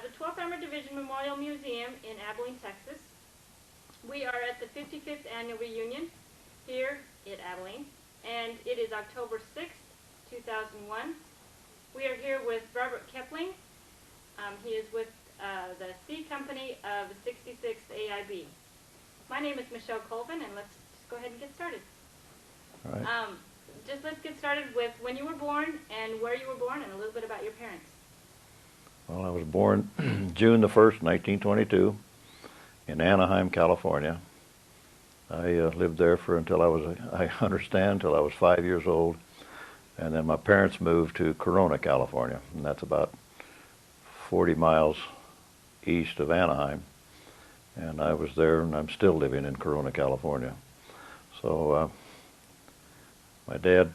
the 12th Armored Division Memorial Museum in Abilene, Texas. We are at the 55th Annual Reunion here at Abilene, and it is October 6th, 2001. We are here with Robert Kampling. He is with the C Company of the 66th AIB. My name is Michelle Colvin, and let's just go ahead and get started. All right. Let's get started with when you were born and where you were born and a little bit about your parents. Well, I was born June the 1st, 1922, in Anaheim, California. I lived there until I was 5 years old. And then my parents moved to Corona, California, and that's about 40 miles east of Anaheim. And I was there, and I'm still living in Corona, California. So my dad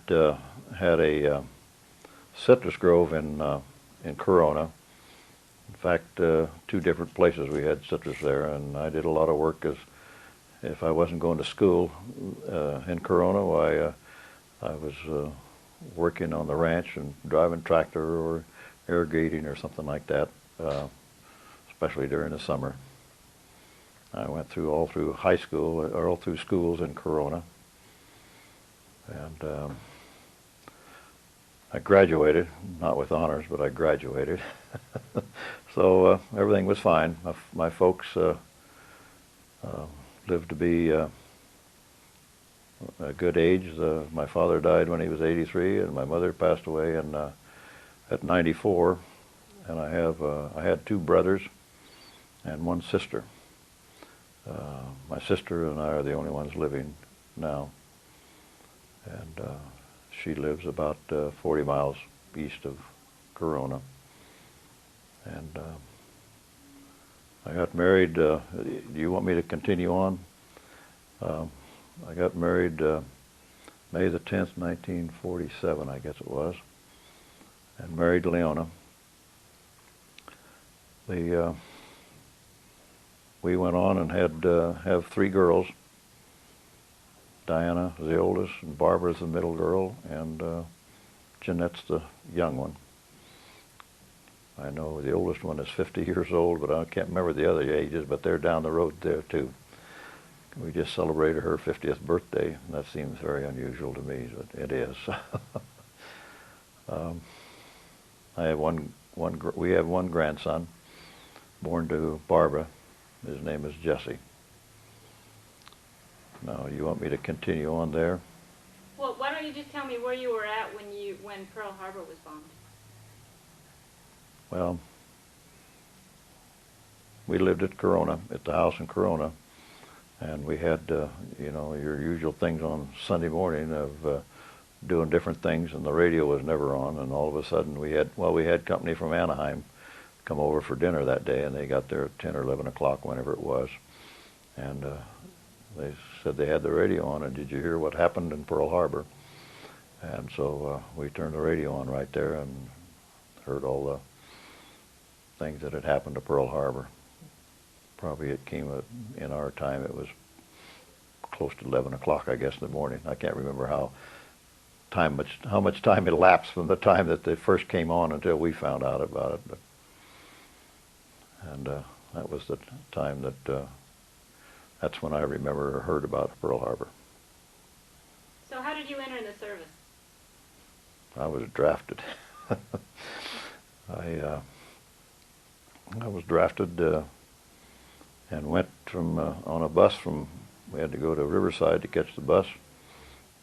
had a citrus grove in Corona. In fact, two different places we had citrus there, and I did a lot of work as if I wasn't going to school in Corona, why I was working on the ranch and driving tractor or irrigating or something like that, especially during the summer. I went through all through high school, or all through schools in Corona, and I graduated, not with honors, but I graduated. So everything was fine. My folks lived to be a good age. My father died when he was 83, and my mother passed away at 94. And I had two brothers and one sister. My sister and I are the only ones living now, and she lives about 40 miles east of Corona. And I got married. Do you want me to continue on? I got married May the 10th, 1947, I guess it was, and married Leona. We went on and have three girls. Diana is the oldest, and Barbara's the middle girl, and Jeanette's the young one. I know the oldest one is 50 years old, but I can't remember the other ages, but they're down the road there too. We just celebrated her 50th birthday, and that seems very unusual to me, but it is. I have we have one grandson, born to Barbara. His name is Jesse. Now, you want me to continue on there? Well, why don't you just tell me where you were at when Pearl Harbor was bombed? Well, we lived at Corona, at the house in Corona, and we had, your usual things on Sunday morning of doing different things, and the radio was never on, and all of a sudden we had company from Anaheim come over for dinner that day, and they got there at 10 or 11 o'clock, whenever it was, and they said they had the radio on, and did you hear what happened in Pearl Harbor? And so we turned the radio on right there and heard all the things that had happened to Pearl Harbor. Probably it came in our time, it was close to 11 o'clock, I guess, in the morning. I can't remember how much time elapsed from the time that they first came on until we found out about it. And that was the time that's when I remember or heard about Pearl Harbor. So how did you enter the service? I was drafted. I was drafted and went on a bus we had to go to Riverside to catch the bus.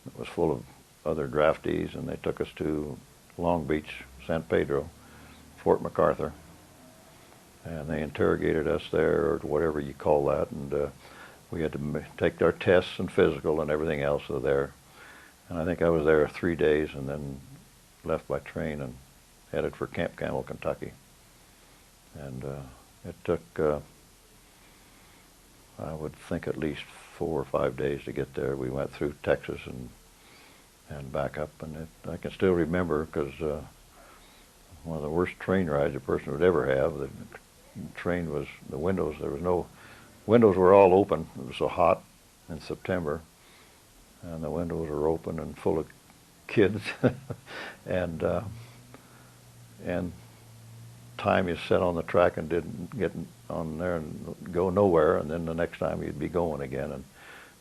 It was full of other draftees, and they took us to Long Beach, San Pedro, Fort MacArthur. And they interrogated us there, or whatever you call that, and we had to take our tests and physical and everything else there. And I think I was there 3 days, and then left by train and headed for Camp Campbell, Kentucky. And it took, I would think, at least 4 or 5 days to get there. We went through Texas and back up, and I can still remember, because one of the worst train rides a person would ever have. The train was, the windows, there was no, windows were all open. It was so hot in September, and the windows were open and full of kids, and time you sat on the track and didn't get on there and go nowhere, and then the next time you'd be going again. And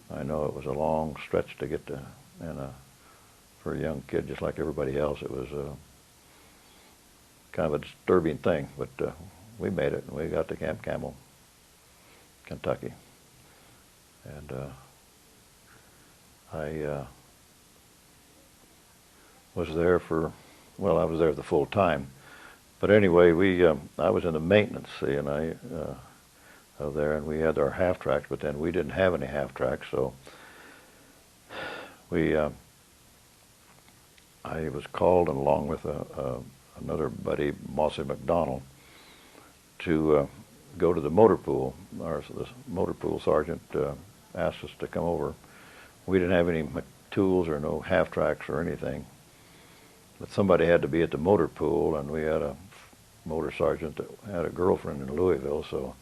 I know it was a long stretch to get to, and for a young kid just like everybody else, it was kind of a disturbing thing. But we made it, and we got to Camp Campbell, Kentucky. And I was there for, well, I was there the full time. But anyway, I was in the maintenance, see, and there, and we had our half tracks, but then we didn't have any half tracks, so I was called, and along with another buddy, Mossy McDonald, to go to the motor pool. The motor pool sergeant asked us to come over. We didn't have any tools or no half tracks or anything, but somebody had to be at the motor pool, and we had a motor sergeant that had a girlfriend in Louisville, so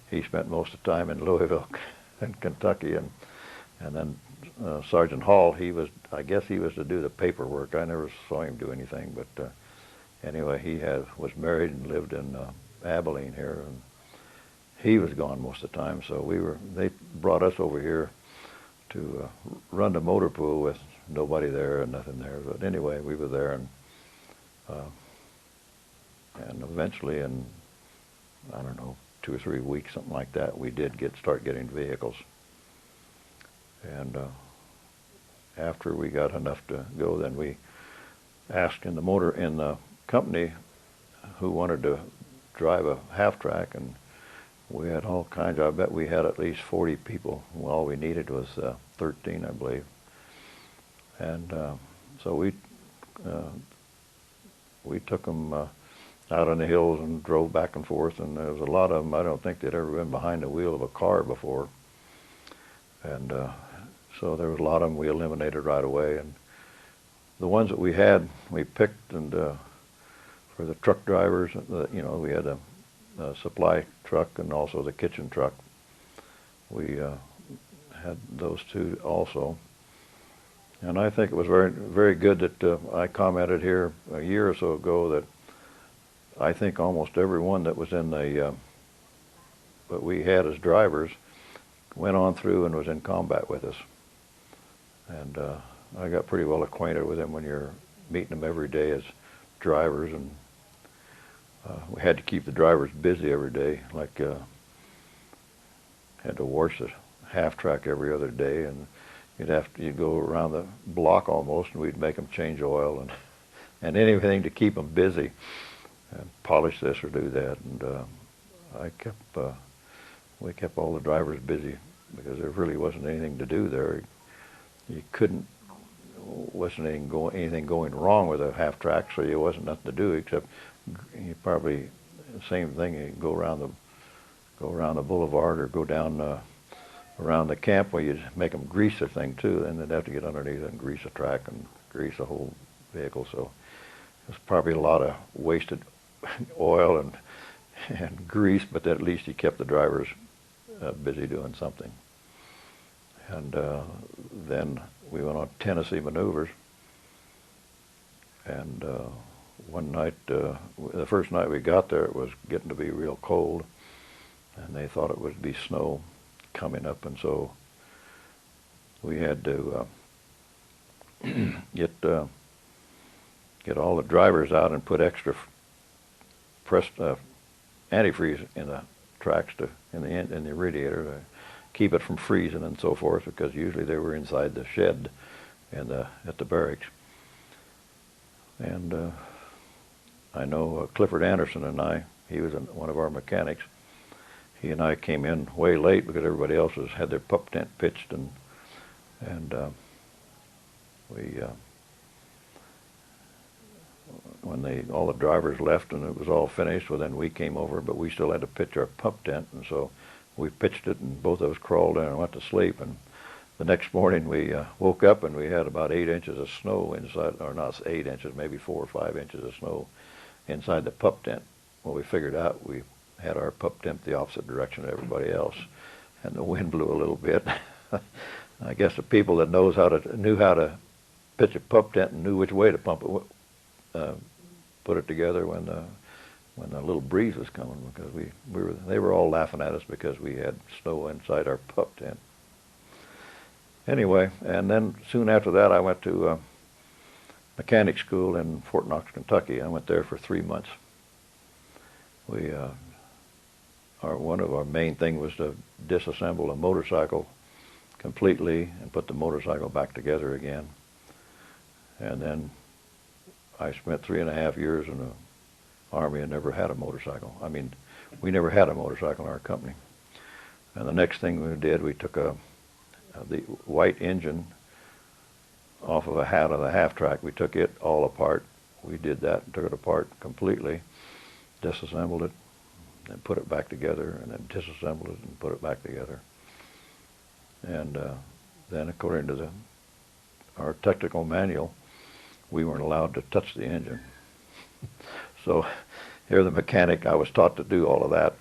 he spent most of the time in Louisville in Kentucky, and then Sergeant Hall, I guess he was to do the paperwork. I never saw him do anything, but anyway, he was married and lived in Abilene here, and he was gone most of the time, so they brought us over here to run the motor pool with nobody there and nothing there. But anyway, we were there, and eventually, in, I don't know, 2 or 3 weeks, something like that, we did start getting vehicles. And after we got enough to go, then we asked in the company who wanted to drive a half track, and we had all kinds. I bet we had at least 40 people. Well, all we needed was 13, I believe. And so we took them out on the hills and drove back and forth, and there was a lot of them. I don't think they'd ever been behind the wheel of a car before. And so there was a lot of them we eliminated right away. And the ones that we had, we picked, and for the truck drivers, we had a supply truck and also the kitchen truck. We had those two also. And I think it was very, very good that I commented here a year or so ago that I think almost everyone that was in that we had as drivers went on through and was in combat with us. And I got pretty well acquainted with them when you're meeting them every day as drivers, and we had to keep the drivers busy every day, like had to wash the half track every other day, and you'd go around the block almost, and we'd make them change oil and anything to keep them busy, and polish this or do that. And we kept all the drivers busy because there really wasn't anything to do there. Wasn't anything going wrong with a half track, so there wasn't nothing to do except you probably the same thing. You go around the boulevard or go down around the camp where you'd make them grease the thing too, and they'd have to get underneath and grease the track and grease the whole vehicle. So there's probably a lot of wasted oil and grease, but at least you kept the drivers busy doing something. And then we went on Tennessee maneuvers, and one night, the first night we got there, it was getting to be real cold, and they thought it would be snow coming up, and so we had to get all the drivers out and put extra pressed antifreeze in the tracks in the radiator to keep it from freezing and so forth, because usually they were inside the shed at the barracks. And I know Clifford Anderson and he was one of our mechanics. He and I came in way late because everybody else had their pup tent pitched, and when all the drivers left and it was all finished, well, then we came over, but we still had to pitch our pup tent, and so we pitched it, and both of us crawled in and went to sleep. And the next morning we woke up, and we had about 8 inches of snow inside, or not 8 inches, maybe 4 or 5 inches of snow inside the pup tent. Well, we figured out we had our pup tent the opposite direction of everybody else, and the wind blew a little bit. I guess the people that knew how to pitch a pup tent and knew which way to put it together when when a little breeze was coming, because they were all laughing at us because we had snow inside our pup tent. Anyway, and then soon after that I went to mechanic school in Fort Knox, Kentucky. I went there for 3 months. One of our main thing was to disassemble a motorcycle completely and put the motorcycle back together again. And then I spent 3.5 years in the Army and never had a motorcycle. I mean, we never had a motorcycle in our company. And the next thing we did, we took the white engine off of the half track. We took it all apart. We did that and took it apart completely, disassembled it, and put it back together, and then disassembled it and put it back together. And then according to our technical manual, we weren't allowed to touch the engine. So here the mechanic, I was taught to do all of that.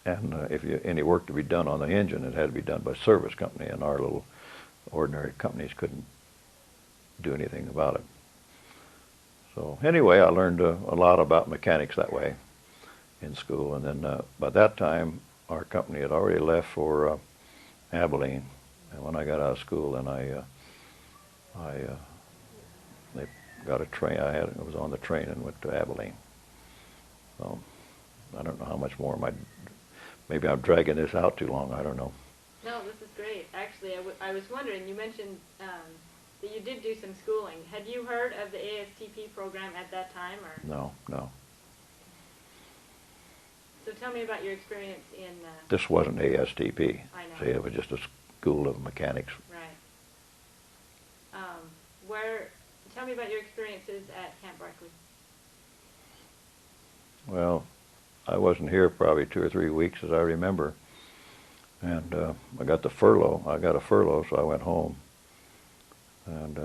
And if any work to be done on the engine, it had to be done by service company, and our little ordinary companies couldn't do anything about it. So anyway, I learned a lot about mechanics that way in school. And then by that time, our company had already left for Abilene. And when I got out of school, then they got a train. I was on the train and went to Abilene. So I don't know how much more. Maybe I'm dragging this out too long. I don't know. No, this is great. Actually, I was wondering, you mentioned that you did do some schooling. Had you heard of the ASTP program at that time? Or? No. So tell me about your experience in... This wasn't ASTP. I know. See, it was just a school of mechanics. Right. Tell me about your experiences at Camp Berkeley. Well, I wasn't here probably 2 or 3 weeks, as I remember. And I got the furlough. I got a furlough, so I went home. And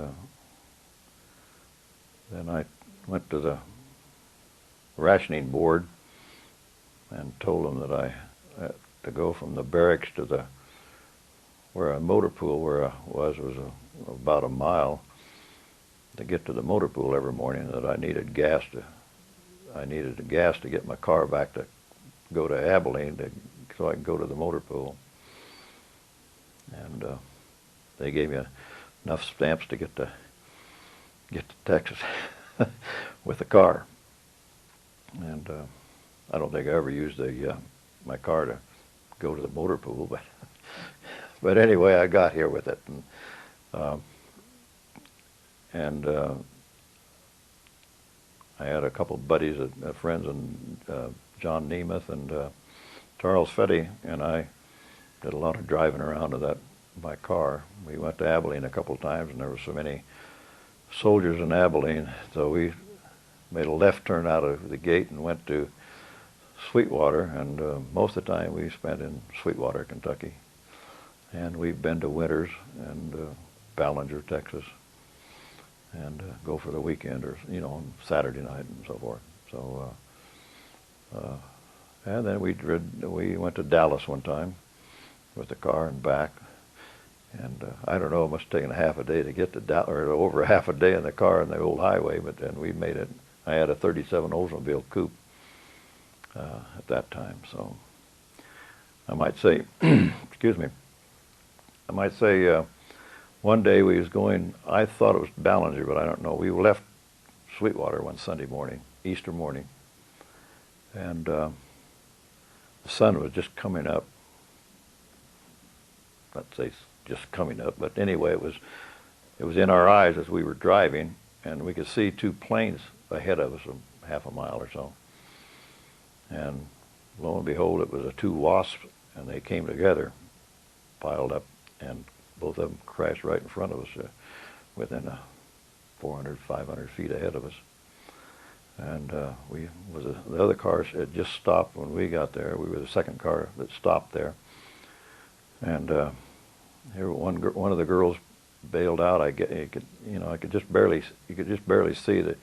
then I went to the rationing board and told them that I had to go from the barracks to where a motor pool where I was about a mile to get to the motor pool every morning, that I needed gas to get my car back to go to Abilene so I could go to the motor pool. And they gave me enough stamps to get to Texas with the car. And I don't think I ever used my car to go to the motor pool, but anyway, I got here with it. And I had a couple of buddies, friends, and John Nemeth and Charles Fetty, and I did a lot of driving around in my car. We went to Abilene a couple of times, and there were so many soldiers in Abilene, so we made a left turn out of the gate and went to Sweetwater, and most of the time we spent in Sweetwater, Kentucky. And we've been to Winters and Ballinger, Texas, and go for the weekend, or on Saturday night and so forth. So, and then we went to Dallas one time with the car and back, and I don't know, it must have taken a half a day to get to Dallas, or over a half a day in the car on the old highway. But then we made it. I had a '37 Oldsmobile coupe at that time, so I might say, excuse me, I might say. One day we was going, I thought it was Ballinger, but I don't know. We left Sweetwater one Sunday morning, Easter morning, and the sun was just coming up. I'd say just coming up, but anyway, it was in our eyes as we were driving, and we could see 2 planes ahead of us, half a mile or so. And lo and behold, it was 2 wasps, and they came together, piled up, and both of them crashed right in front of us, within 400, 500 feet ahead of us. And the other car had just stopped when we got there. We were the second car that stopped there. And here one of the girls bailed out. You could just barely see that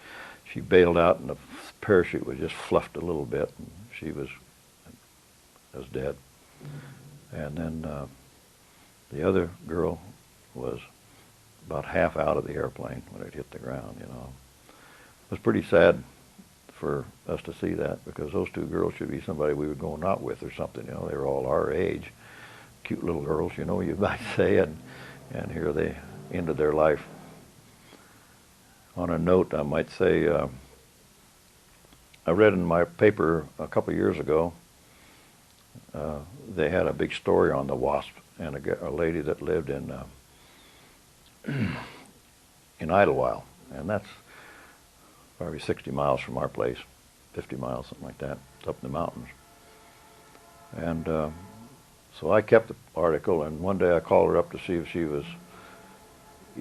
she bailed out, and the parachute was just fluffed a little bit, and she was dead. And then the other girl was about half out of the airplane when it hit the ground. It was pretty sad for us to see that, because those two girls should be somebody we were going out with or something. You know, they were all our age, cute little girls, you know, you might say, and here they ended their life. On a note, I might say, I read in my paper a couple of years ago, they had a big story on the wasp, and a lady that lived in Idlewild, and that's probably 60 miles from our place, 50 miles, something like that. It's up in the mountains. And so I kept the article, and one day I called her up to see if she was,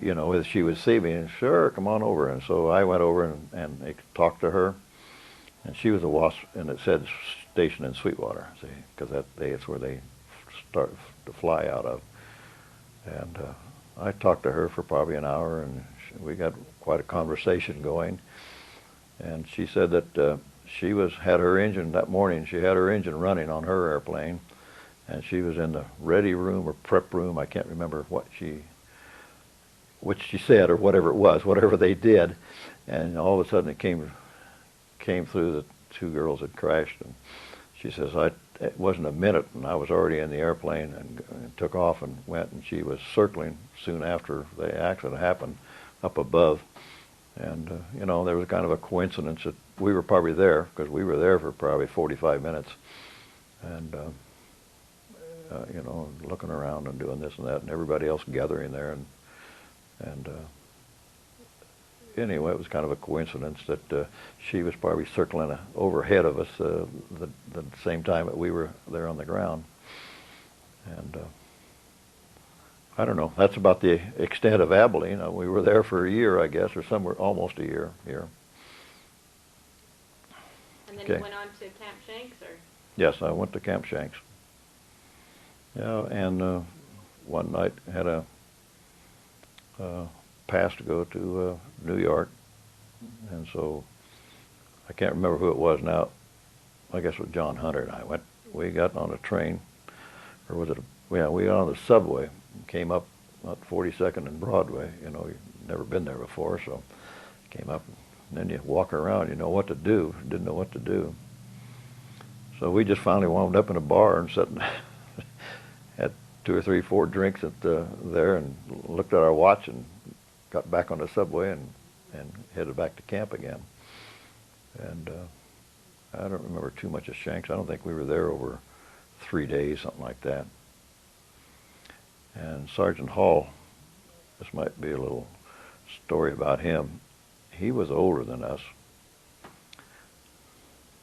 you know, if she would see me, and sure, come on over. And so I went over and talked to her, and she was a wasp, and it said station in Sweetwater, see, because it's where they start to fly out of. And I talked to her for probably an hour, and we got quite a conversation going. And she said that she had her engine that morning. She had her engine running on her airplane, and she was in the ready room or prep room. I can't remember what she said or whatever it was, whatever they did. And all of a sudden it came through, the two girls had crashed. And she says, it wasn't a minute, and I was already in the airplane and took off and went, and she was circling soon after the accident happened up above. And, you know, there was kind of a coincidence that we were probably there, because we were there for probably 45 minutes. And, you know, looking around and doing this and that, and everybody else gathering there. And anyway, it was kind of a coincidence that she was probably circling overhead of us the same time that we were there on the ground. And I don't know. That's about the extent of Abilene. We were there for a year, I guess, or somewhere almost a year here. And then Okay. you went on to Camp Shanks, or? Yes, I went to Camp Shanks. Yeah, and one night had a pass to go to New York, and so I can't remember who it was now. I guess it was John Hunter and I went. We got on a train, or was it? We got on the subway. Came up about 42nd and Broadway. You know, you've never been there before, so came up, and then you walk around. You know what to do. Didn't know what to do. So we just finally wound up in a bar and sat and had 2 or 3, 4 drinks there, and looked at our watch and got back on the subway and headed back to camp again. And I don't remember too much of Shanks. I don't think we were there over 3 days, something like that. And Sergeant Hall, this might be a little story about him. He was older than us.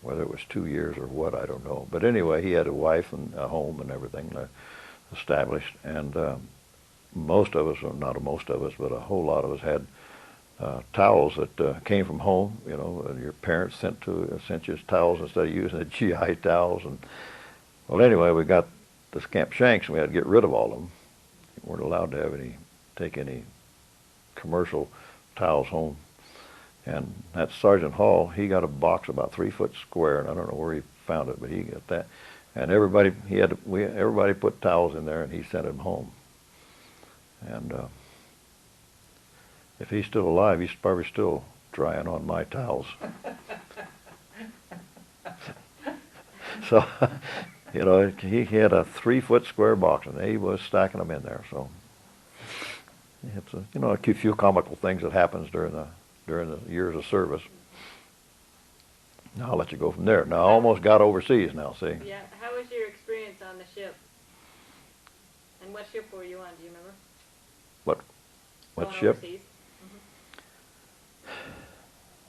Whether it was 2 years or what, I don't know. But anyway, he had a wife and a home and everything established. And most of us, or not most of us, but a whole lot of us had towels that came from home. You know, and your parents sent you towels instead of using the GI towels. And well, anyway, we got this Camp Shanks, and we had to get rid of all of them. We weren't allowed to take any commercial towels home. And that Sergeant Hall, he got a box about 3 foot square, and I don't know where he found it, but he got that. And everybody put towels in there, and he sent them home. And if he's still alive, he's probably still drying on my towels. So, you know, he had a 3 foot square box, and he was stacking them in there. So it's a few comical things that happens during the years of service. Now I'll let you go from there. Now I almost got overseas now, see? Yeah. How was your experience on the ship? And what ship were you on? Do you remember? What Going ship? Overseas?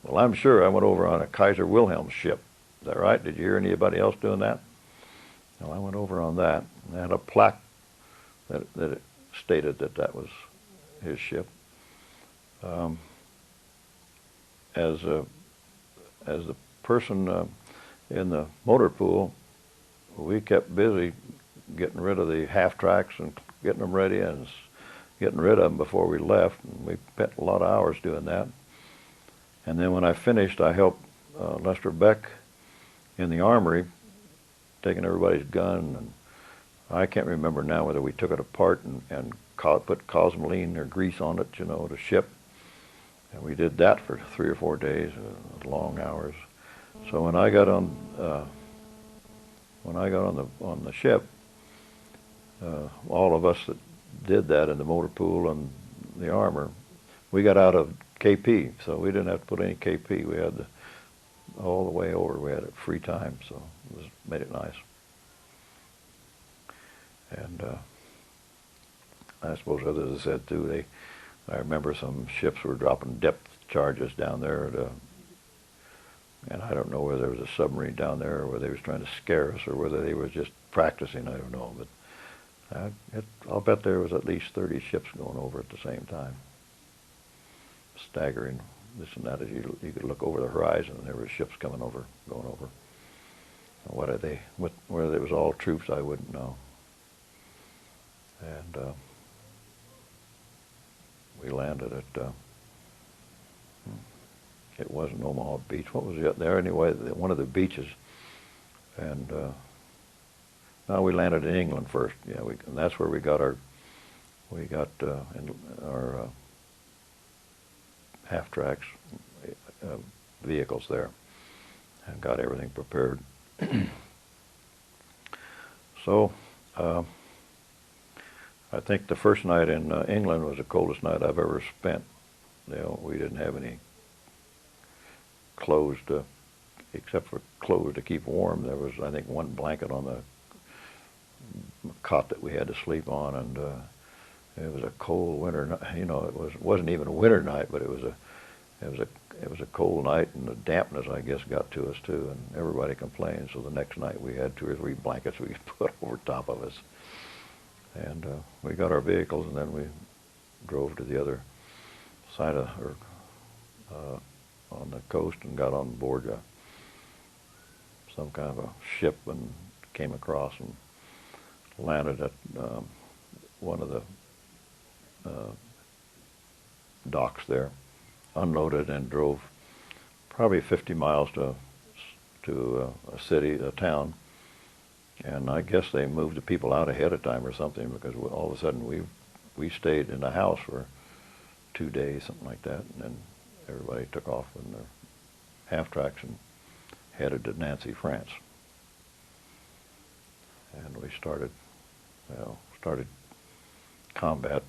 Well, I'm sure I went over on a Kaiser Wilhelm ship. Is that right? Did you hear anybody else doing that? No, I went over on that. And I had a plaque that it stated that was his ship. As the person in the motor pool, we kept busy getting rid of the half tracks and getting them ready and getting rid of them before we left. And we spent a lot of hours doing that. And then when I finished, I helped Lester Beck in the armory, taking everybody's gun. And I can't remember now whether we took it apart and put cosmoline or grease on it, to ship. And we did that for 3 or 4 days, long hours. So when I got on the ship, all of us that did that in the motor pool and the armor, we got out of KP, so we didn't have to put any KP. We had all the way over. We had it free time, so made it nice. And I suppose, as I said too, I remember some ships were dropping depth charges down there, and I don't know whether there was a submarine down there or whether they was trying to scare us or whether they were just practicing. I don't know, but I'll bet there was at least 30 ships going over at the same time. Staggering, this and that, as you could look over the horizon and there were ships coming over, going over. Whether it was all troops, I wouldn't know. And we landed at, it wasn't Omaha Beach. What was it there? Anyway, one of the beaches. And now we landed in England first. Yeah, and that's where we got our half-tracks vehicles there and got everything prepared. So I think the first night in England was the coldest night I've ever spent. You know, we didn't have any clothes except for clothes to keep warm. There was, I think, one blanket on the cot that we had to sleep on, and it was a cold winter night. You know, it wasn't even a winter night, but it was a cold night, and the dampness, I guess, got to us too, and everybody complained. So the next night we had 2 or 3 blankets we put over top of us. And we got our vehicles, and then we drove to the other side on the coast and got on board some kind of a ship and came across and landed at one of the docks there, unloaded, and drove probably 50 miles to a town. And I guess they moved the people out ahead of time or something, because all of a sudden we stayed in the house for 2 days, something like that, and then everybody took off in their half-tracks and headed to Nancy, France. And we started combat,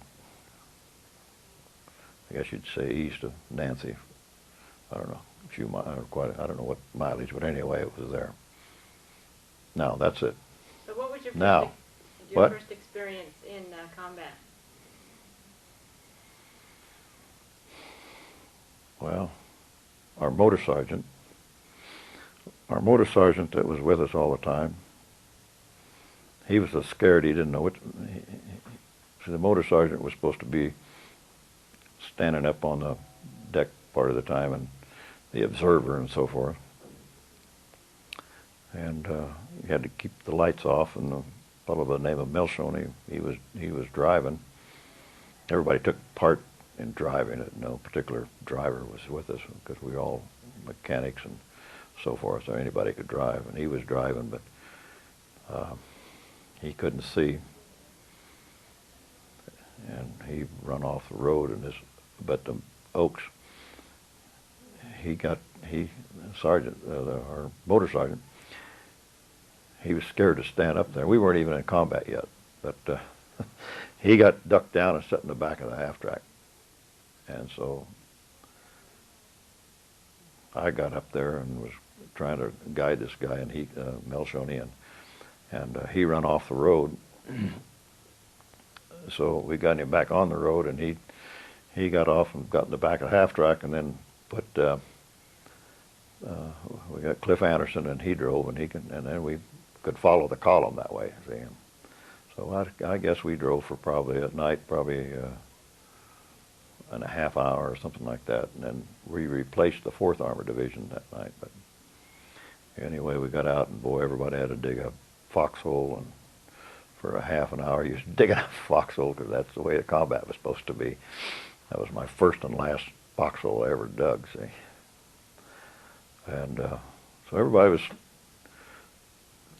I guess you'd say, east of Nancy. I don't know, a few miles, I don't know what mileage, but anyway, it was there. Now, that's it. So what was your What? first experience in combat? Well, our motor sergeant that was with us all the time, he was so scared he didn't know what. So the motor sergeant was supposed to be standing up on the deck part of the time, and the observer and so forth. And you had to keep the lights off, and the fellow by the name of Melshoney, he was driving. Everybody took part in driving it. No particular driver was with us, because we were all mechanics and so forth, so anybody could drive. And he was driving, but he couldn't see, and he run off the road. But the Oaks, our motor sergeant, he was scared to stand up there. We weren't even in combat yet, but he got ducked down and sat in the back of the half-track. And so I got up there and was trying to guide this guy, and Melshoney, and he run off the road. So we got him back on the road, and he got off and got in the back of the half-track, and then we got Cliff Anderson, and he drove, and then we could follow the column that way. See? So I guess we drove for probably at night, and a half hour or something like that, and then we replaced the 4th Armored Division that night. But anyway, we got out, and boy, everybody had to dig a foxhole, and for a half an hour you was digging a foxhole, because that's the way the combat was supposed to be. That was my first and last foxhole I ever dug, see. And so everybody was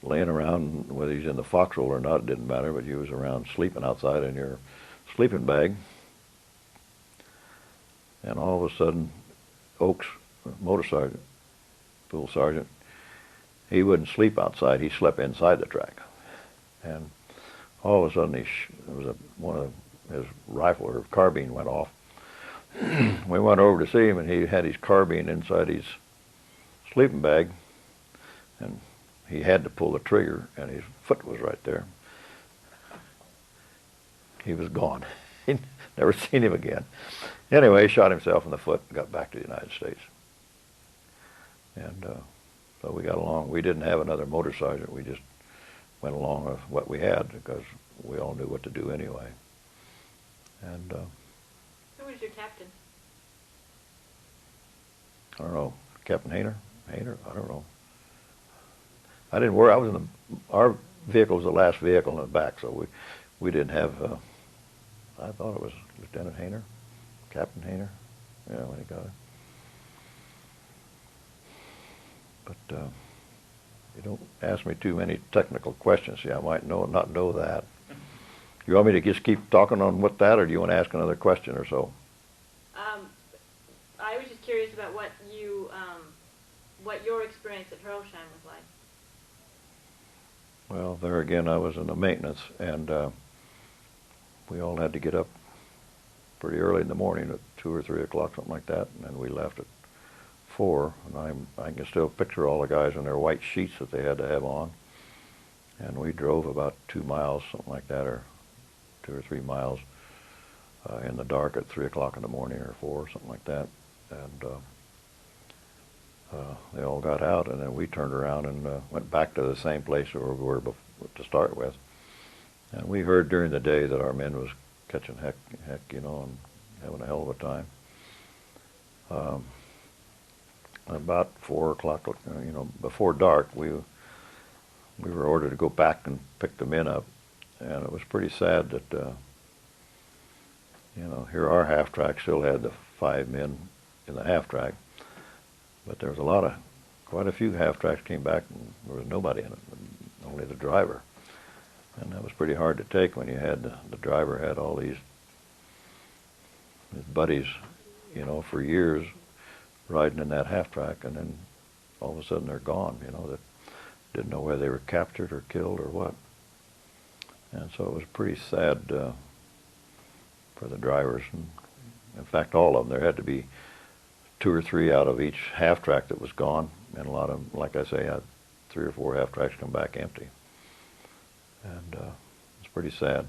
laying around, whether he's in the foxhole or not, it didn't matter, but you was around sleeping outside in your sleeping bag. And all of a sudden, Oaks, motor sergeant, pool sergeant, he wouldn't sleep outside. He slept inside the track. And all of a sudden, one of his rifle or carbine went off. We went over to see him, and he had his carbine inside his sleeping bag, and he had to pull the trigger, and his foot was right there. He was gone. He'd never seen him again. Anyway, he shot himself in the foot and got back to the United States. And so we got along. We didn't have another motor sergeant. We just went along with what we had because we all knew what to do anyway. And who was your captain? I don't know, Captain Hayner? I don't know. I didn't work. I was in our vehicle was the last vehicle in the back, so we didn't have. I thought it was Lieutenant Hayner, Captain Hayner. Yeah, when he got it. But you don't ask me too many technical questions. See, I might not know that. You want me to just keep talking on what that, or do you want to ask another question or so? I was just curious about what your experience at Hurlsheim was like. Well, there again, I was in the maintenance, and we all had to get up pretty early in the morning at 2 or 3 o'clock, something like that, and then we left at 4. And I can still picture all the guys in their white sheets that they had to have on. And we drove about 2 miles, something like that, or 2 or 3 miles in the dark at 3 o'clock in the morning or 4, something like that. And they all got out, and then we turned around and went back to the same place where we were to start with. And we heard during the day that our men was catching heck, and having a hell of a time. About 4 o'clock, before dark, we were ordered to go back and pick the men up, and it was pretty sad that here our half track still had the 5 men in the half track, but there was quite a few half tracks came back and there was nobody in it, only the driver, and that was pretty hard to take when you had the driver had all his buddies, for years riding in that half track, and then all of a sudden they're gone. That didn't know whether they were captured or killed or what, and so it was pretty sad for the drivers. And in fact, all of them. There had to be 2 or 3 out of each half track that was gone, and a lot of them, like I say, had 3 or 4 half tracks come back empty, and it's pretty sad.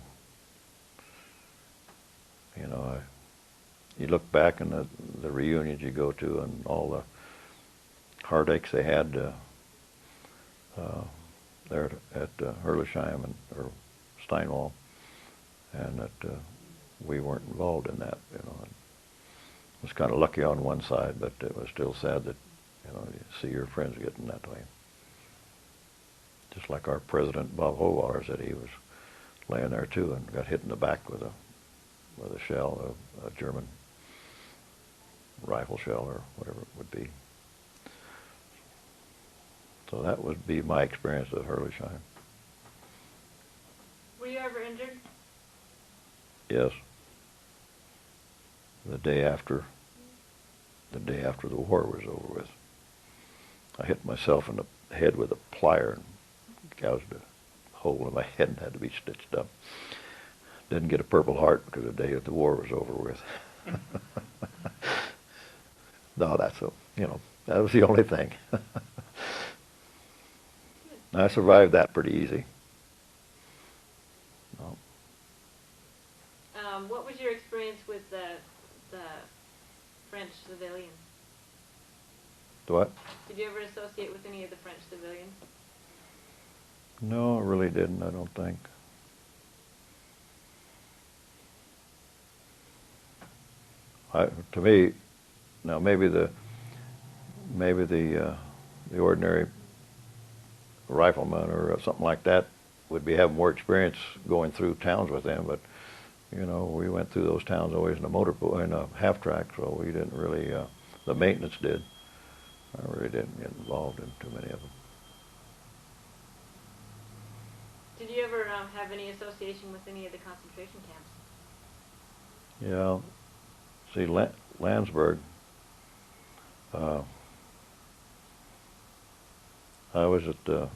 You look back in the reunions you go to, and all the heartaches they had there at Hurlsheim or Steinwall, and that we weren't involved in that. It was kind of lucky on one side, but it was still sad that you see your friends getting that way. Just like our president, Bob Hohwaller, said he was laying there too and got hit in the back with a shell, a German rifle shell or whatever it would be. So that would be my experience at Hurlsheim. Were you ever injured? Yes. The day after the war was over with, I hit myself in the head with a plier and gouged a hole in my head and had to be stitched up. Didn't get a Purple Heart because the day that the war was over with. No, that was the only thing. I survived that pretty easy. No. What was your experience with the French civilians? What? Did you ever associate with any of the French civilians? No, I really didn't, I don't think. To me, now maybe the ordinary rifleman or something like that would have more experience going through towns with them, but we went through those towns always in a half track, so we didn't really. The maintenance did. I really didn't get involved in too many of them. Did you ever have any association with any of the concentration camps? Yeah. See, Landsberg, I was at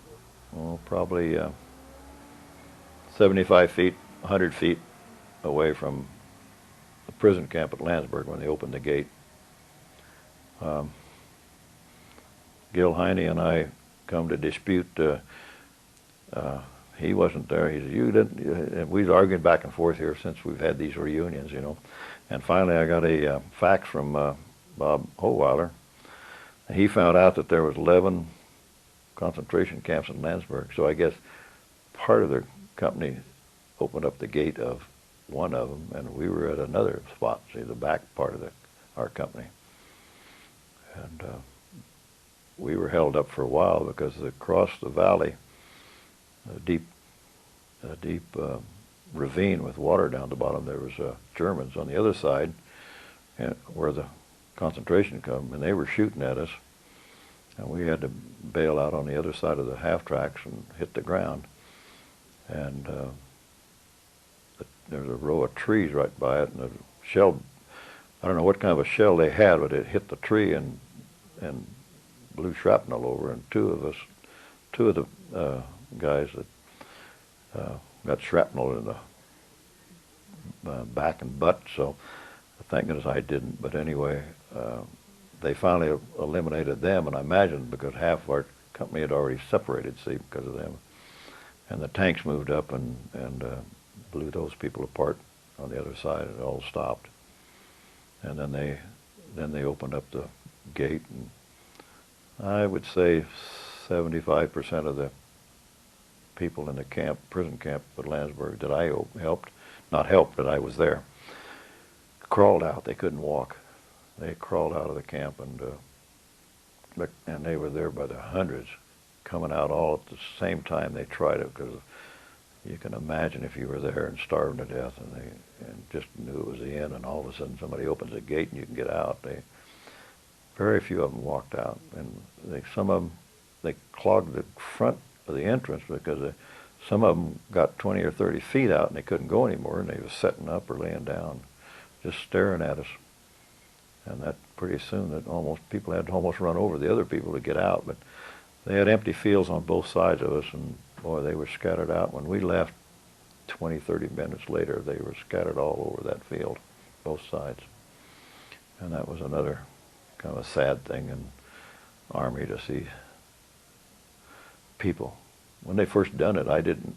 probably 75 feet, 100 feet away from the prison camp at Landsberg when they opened the gate. Gil Heine and I come to dispute. He wasn't there. He said, "You didn't." And we've argued back and forth here since we've had these reunions, you know. And finally, I got a fax from Bob Howeiler. He found out that there was 11 concentration camps in Landsberg. So I guess part of the company opened up the gate of one of them, and we were at another spot, see, the back part of our company. And we were held up for a while because across the valley, a deep ravine with water down the bottom, there was Germans on the other side, where the concentration come, and they were shooting at us, and we had to bail out on the other side of the half tracks and hit the ground. And there was a row of trees right by it, and a shell, I don't know what kind of a shell they had, but it hit the tree and blew shrapnel over, and two of the guys that got shrapnel in the back and butt, so thank goodness I didn't. But anyway, they finally eliminated them, and I imagine because half of our company had already separated, see, because of them. And the tanks moved up and blew those people apart on the other side. It all stopped. And then they opened up the gate, and I would say 75% of the people in the prison camp at Landsberg that I helped, but I was there, crawled out. They couldn't walk. They crawled out of the camp, and they were there by the hundreds, coming out all at the same time. They tried it because you can imagine if you were there and starving to death, and just knew it was the end, and all of a sudden somebody opens a gate and you can get out. Very few of them walked out, and some of them, they clogged the front of the entrance because some of them got 20 or 30 feet out and they couldn't go anymore, and they were sitting up or laying down, just staring at us. And that pretty soon people had to almost run over the other people to get out. But they had empty fields on both sides of us, and boy, they were scattered out. When we left 20, 30 minutes later, they were scattered all over that field, both sides. And that was another kind of a sad thing in Army to see people. When they first done it,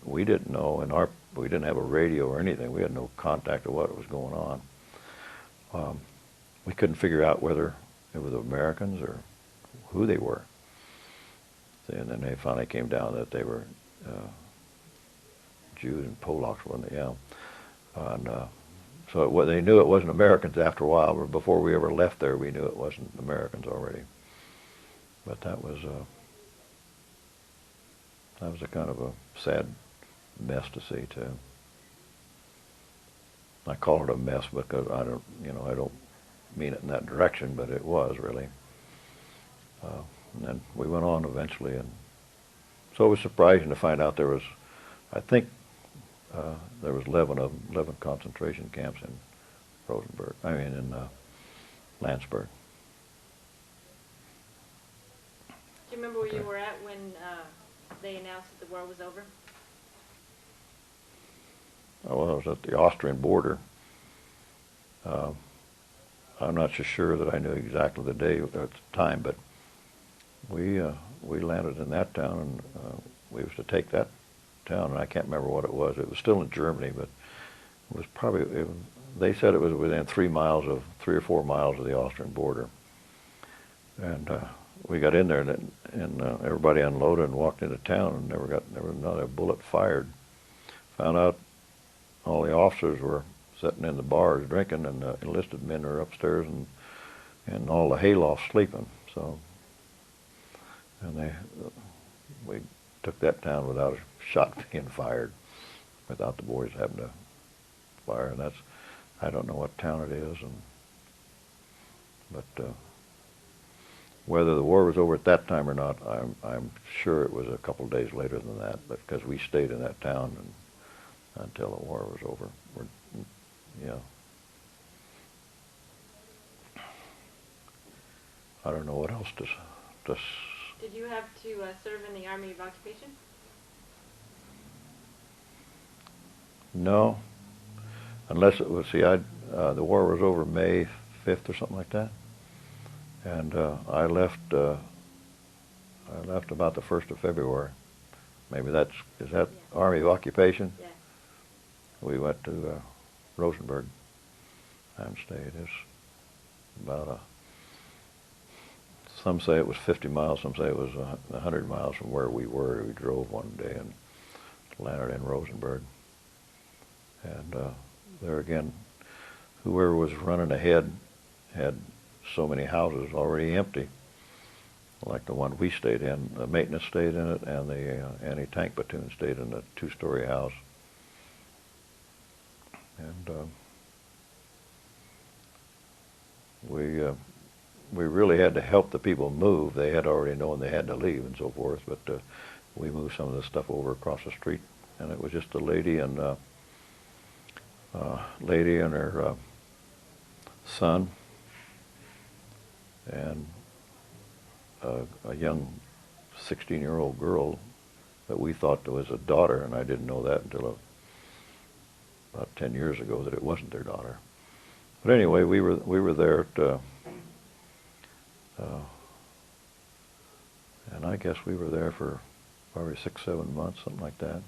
we didn't know, and we didn't have a radio or anything. We had no contact of what was going on. We couldn't figure out whether it was Americans or who they were. And then they finally came down that they were Jews and Polacks, weren't they? Yeah. And so they knew it wasn't Americans after a while, but before we ever left there, we knew it wasn't Americans already. But that was a kind of a sad mess to see too. I call it a mess because I don't mean it in that direction, but it was really. And then we went on eventually, and so it was surprising to find out there was 11 concentration camps in Landsberg. Do you remember where you were at when they announced that the war was over? Well, I was at the Austrian border. I'm not so sure that I knew exactly the day at the time, but we landed in that town, and we was to take that town, and I can't remember what it was. It was still in Germany, but it was probably, they said it was within 3 or 4 miles of the Austrian border. And we got in there, and everybody unloaded and walked into town, and there was not a bullet fired. Found out all the officers were sitting in the bars drinking, and the enlisted men were upstairs and all the haylofts sleeping. So, and we took that town without a shot being fired, without the boys having to fire. And I don't know what town it is, but whether the war was over at that time or not, I'm sure it was a couple of days later than that, because we stayed in that town until the war was over. Yeah. I don't know what else to Did you have to serve in the Army of Occupation? No, unless it was, see, the war was over May 5th or something like that. And I left about the 1st of February. Maybe is that Yeah. Army of Occupation? Yeah. We went to Rosenberg and stayed. It's about some say it was 50 miles, some say it was 100 miles from where we were. We drove one day and landed in Rosenberg. And there again, whoever was running ahead had so many houses already empty, like the one we stayed in. The maintenance stayed in it, and the anti-tank platoon stayed in a two-story house. And we really had to help the people move. They had already known they had to leave and so forth, but we moved some of the stuff over across the street, and it was just a lady and her son and a young 16-year-old girl that we thought was a daughter, and I didn't know that until about 10 years ago that it wasn't their daughter. But anyway, we were there at, and I guess we were there for probably 6-7 months, something like that.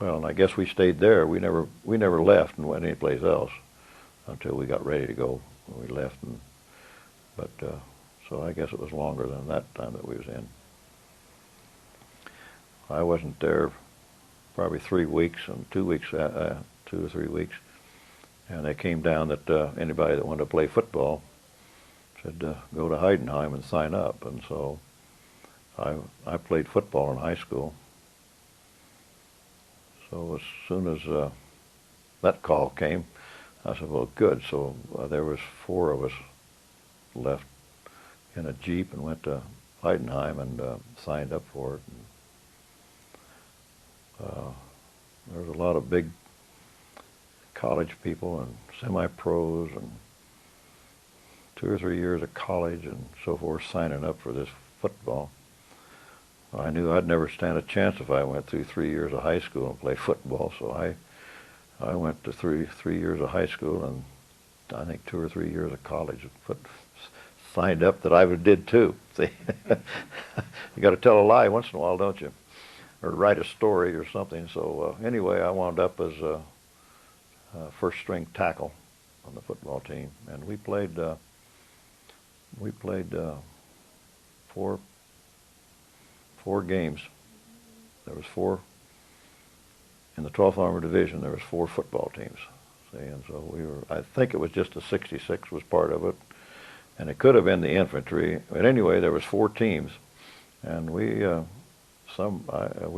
And I guess we stayed there. We never left and went anyplace else until we got ready to go. When we left, so I guess it was longer than that time that we was in. I wasn't there probably 3 weeks, and 2 or 3 weeks, and they came down that anybody that wanted to play football said go to Heidenheim and sign up, and so I played football in high school. So as soon as that call came, I said, well, good. So there was 4 of us left in a Jeep and went to Heidenheim and signed up for it. And, there was a lot of big college people and semi-pros and 2 or 3 years of college and so forth signing up for this football. I knew I'd never stand a chance if I went through 3 years of high school and played football, so I went to three years of high school and I think 2 or 3 years of college. Signed up that I did too. See, you got to tell a lie once in a while, don't you? Or write a story or something. So anyway, I wound up as a first string tackle on the football team, and we played four games. There was 4 in the 12th Armored Division. There was 4 football teams. See, and so I think it was just the 66 was part of it, and it could have been the infantry. But anyway, there was 4 teams, and we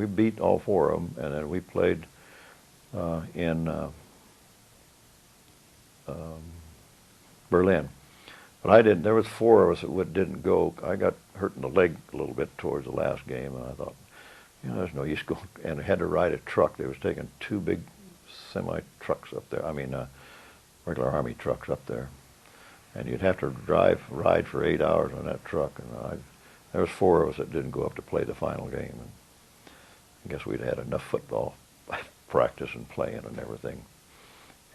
beat all 4 of them, and then we played in Berlin. But I didn't. There was 4 of us that didn't go. I got hurt in the leg a little bit towards the last game, and I thought, there's no use going. And I had to ride a truck. They was taking 2 big semi trucks up there. I mean, regular Army trucks up there, and you'd have to ride for 8 hours on that truck. And there was 4 of us that didn't go up to play the final game. And I guess we'd had enough football practice and playing and everything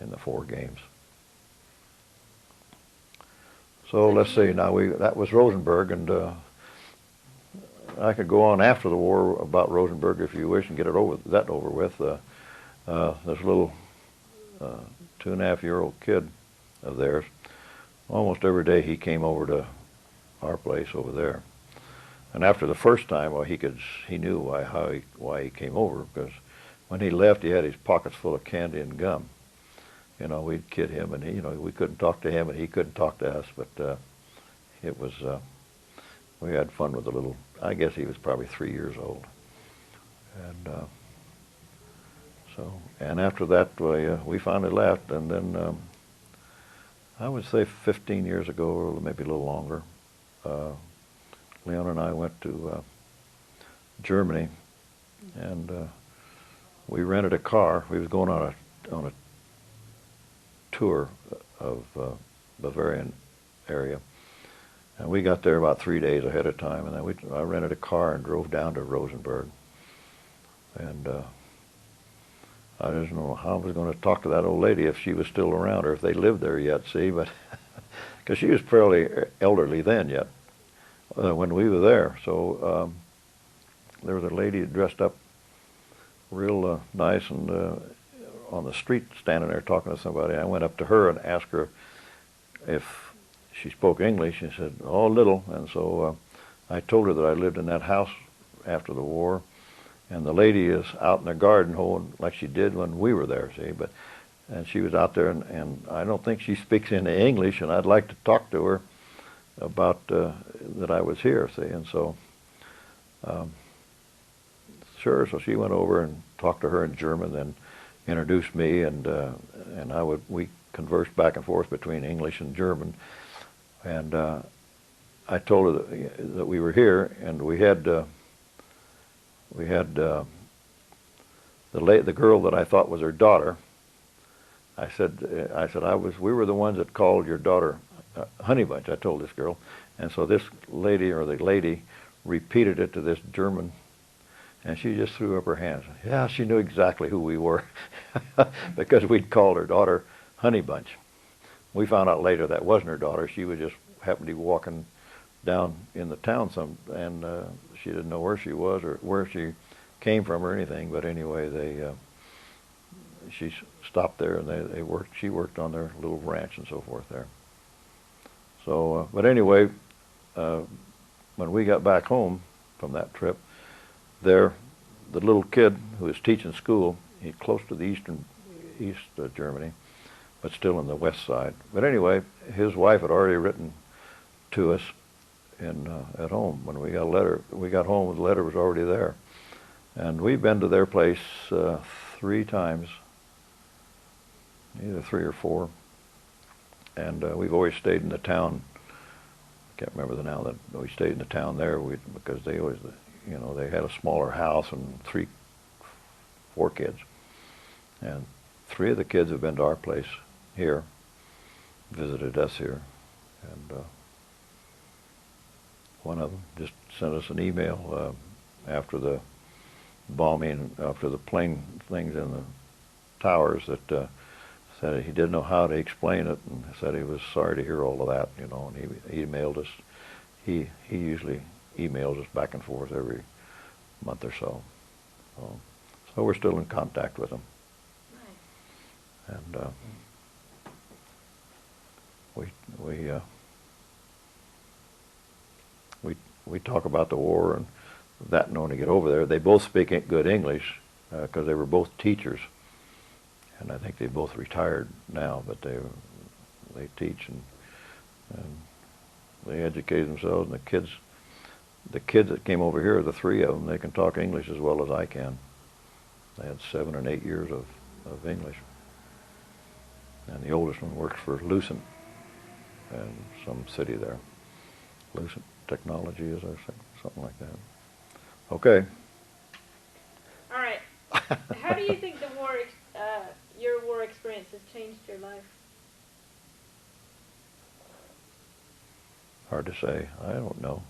in the 4 games. So let's see. Now that was Rosenberg, and I could go on after the war about Rosenberg if you wish and get over with. This little 2.5-year-old kid of theirs, almost every day he came over to our place over there. And after the first time, well, he knew why he came over, because when he left, he had his pockets full of candy and gum. We'd kid him, and we couldn't talk to him, and he couldn't talk to us. But it was we had fun with the little. I guess he was probably 3 years old, and after that we finally left, and then I would say 15 years ago, or maybe a little longer, Leon and I went to Germany, and we rented a car. We was going on a tour of Bavarian area. And we got there about 3 days ahead of time, and then I rented a car and drove down to Rosenberg. And I didn't know how I was going to talk to that old lady if she was still around or if they lived there yet, see, but because she was fairly elderly then yet when we were there. So there was a lady dressed up real nice and on the street standing there talking to somebody. I went up to her and asked her if she spoke English. She said, oh, little. And so I told her that I lived in that house after the war. And the lady is out in the garden hoeing like she did when we were there, see. And she was out there, and I don't think she speaks any English, and I'd like to talk to her about that I was here, see. And so, sure, so she went over and talked to her in German, then introduced me, and we conversed back and forth between English and German. And I told her that we were here, and we had the girl that I thought was her daughter. I said we were the ones that called your daughter Honey Bunch. I told this girl, and so this lady repeated it to this German, and she just threw up her hands. Yeah, she knew exactly who we were because we'd called her daughter Honey Bunch. We found out later that wasn't her daughter. She was just happened to be walking down in the town and she didn't know where she was or where she came from or anything. But anyway, she stopped there and she worked on their little ranch and so forth there. So, but anyway, when we got back home from that trip, the little kid who was teaching school, he's close to the East Germany, but still in the west side. But anyway, his wife had already written to us at home. When we got a letter, we got home, the letter was already there. And we've been to their place 3 times, either 3 or 4. And we've always stayed in the town. I can't remember now that we stayed in the town there because they always, they had a smaller house and 4 kids. And 3 of the kids have been to our place here, visited us here. And one of them just sent us an email after the bombing, after the plane things in the towers that said he didn't know how to explain it and said he was sorry to hear all of that, and he emailed us. He usually emails us back and forth every month or so. So we're still in contact with him. Nice. And we talk about the war and that, and when they get over there, they both speak good English because they were both teachers, and I think they both retired now, but they teach and they educate themselves. And the kids that came over here, the 3 of them, they can talk English as well as I can. They had 7 and 8 years of English, and the oldest one works for Lucent in some city there. Lucent Technology, is there something like that? Okay. All right. How do you think your war experience has changed your life? Hard to say. I don't know.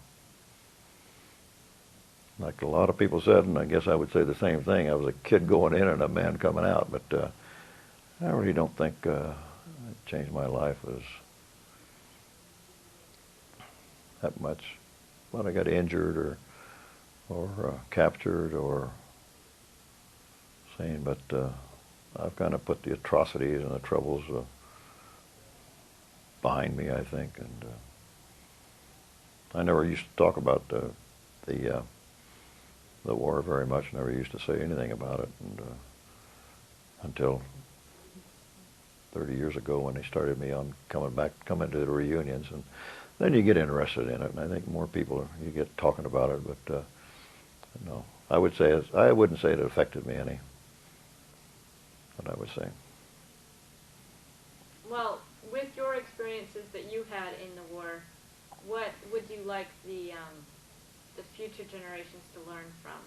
Like a lot of people said, and I guess I would say the same thing. I was a kid going in and a man coming out, but I really don't think it changed my life as that much. When I got injured or captured or saying, but I've kind of put the atrocities and the troubles behind me, I think, and I never used to talk about the war very much. Never used to say anything about it, and until 30 years ago when they started me on coming to the reunions, and then you get interested in it, and I think more people you get talking about it. But no, I wouldn't say it affected me any. What I would say. Well, with your experiences that you had in the war, what would you like the future generations to learn from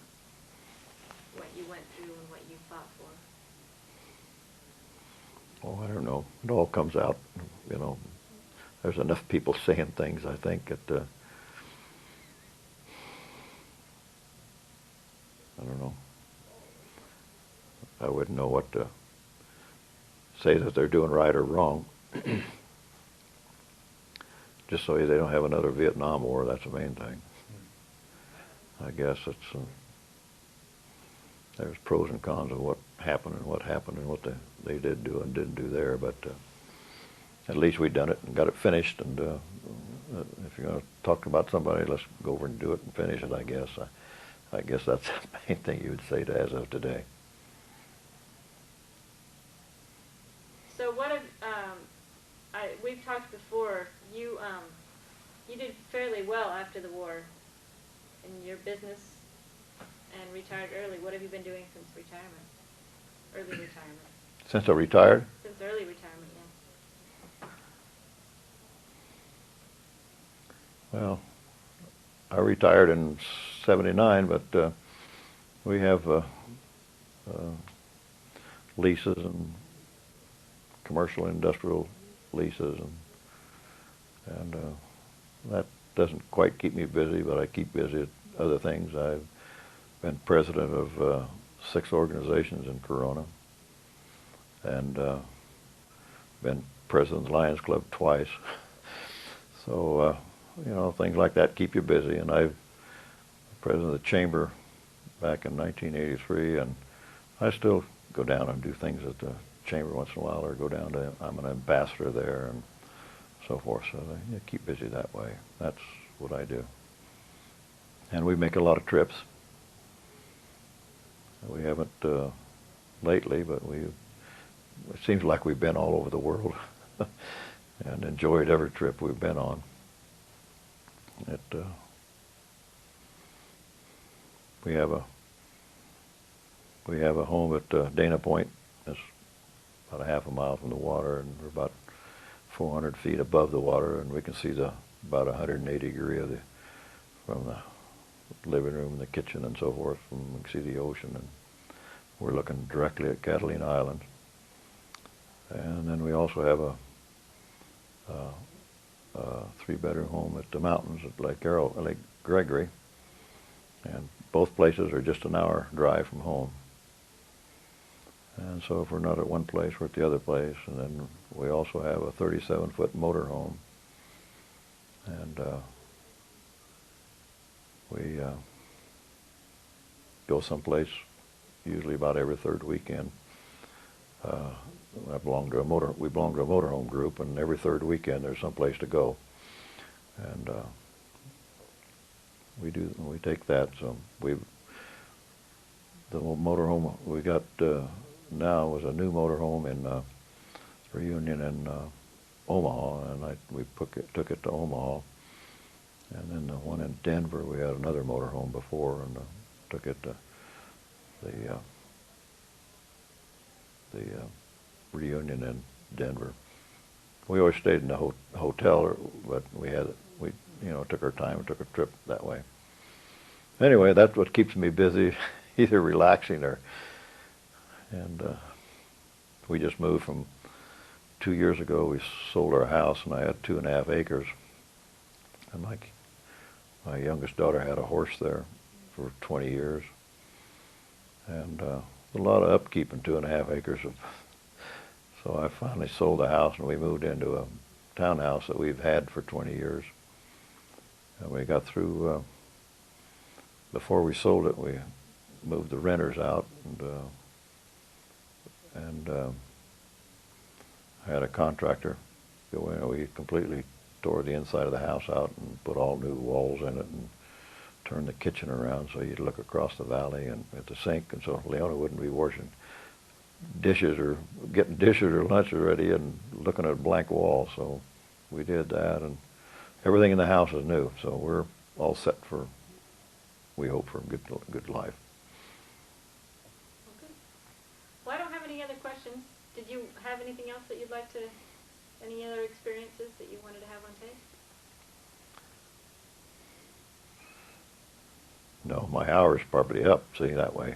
what you went through and what you fought for? Oh, I don't know. It all comes out, there's enough people saying things, I think, that I don't know. I wouldn't know what to say that they're doing right or wrong. Just so they don't have another Vietnam War, that's the main thing. I guess it's there's pros and cons of what happened and what they did do and didn't do there, but at least we done it and got it finished. And if you're going to talk about somebody, let's go over and do it and finish it. I guess. I guess that's the main thing you would say to as of today. So what have we've talked before? You did fairly well after the war in your business and retired early. What have you been doing since retirement? Early retirement. Since I retired? Since early retirement, yeah. Well, I retired in '79, but we have leases and commercial and industrial leases, and that doesn't quite keep me busy, but I keep busy at other things. I've been president of 6 organizations in Corona, and been president of the Lions Club twice. So, things like that keep you busy. And I was president of the chamber back in 1983, and I still go down and do things at the chamber once in a while, or go down to, I'm an ambassador there and so forth. So I keep busy that way. That's what I do. And we make a lot of trips. We haven't lately, but it seems like we've been all over the world and enjoyed every trip we've been on. We have a home at Dana Point. It's about a half a mile from the water, and we're about 400 feet above the water, and we can see about 180 degree from the living room and the kitchen and so forth. We can see the ocean, and we're looking directly at Catalina Island. And then we also have a 3-bedroom home at the mountains at Lake Gregory, and both places are just an hour drive from home. And so if we're not at one place, we're at the other place. And then we also have a 37-foot motor home, and we go someplace usually about every third weekend. We belong to a motorhome group, and every third weekend there's someplace to go, and we take that. So the motorhome we got now was a new motorhome in Reunion in Omaha, and we took it to Omaha, and then the one in Denver, we had another motorhome before, and took it to the Reunion in Denver. We always stayed in the hotel, but we took our time and took a trip that way. Anyway, that's what keeps me busy, either relaxing and we just moved from 2 years ago. We sold our house, and I had 2.5 acres, and my youngest daughter had a horse there for 20 years, and a lot of upkeep in 2.5 acres. So I finally sold the house, and we moved into a townhouse that we've had for 20 years. And we got through, before we sold it, we moved the renters out, and I had a contractor go in. We completely tore the inside of the house out and put all new walls in it, and turned the kitchen around so you'd look across the valley and at the sink, and so Leona wouldn't be washing dishes or getting dishes or lunch ready and looking at a blank wall. So we did that, and everything in the house is new. So we're all set for, we hope, for a good life. Okay. Well, I don't have any other questions. Did you have anything else that you'd like to, any other experiences that you wanted to have on tape? No, my hour's probably up, see, that way.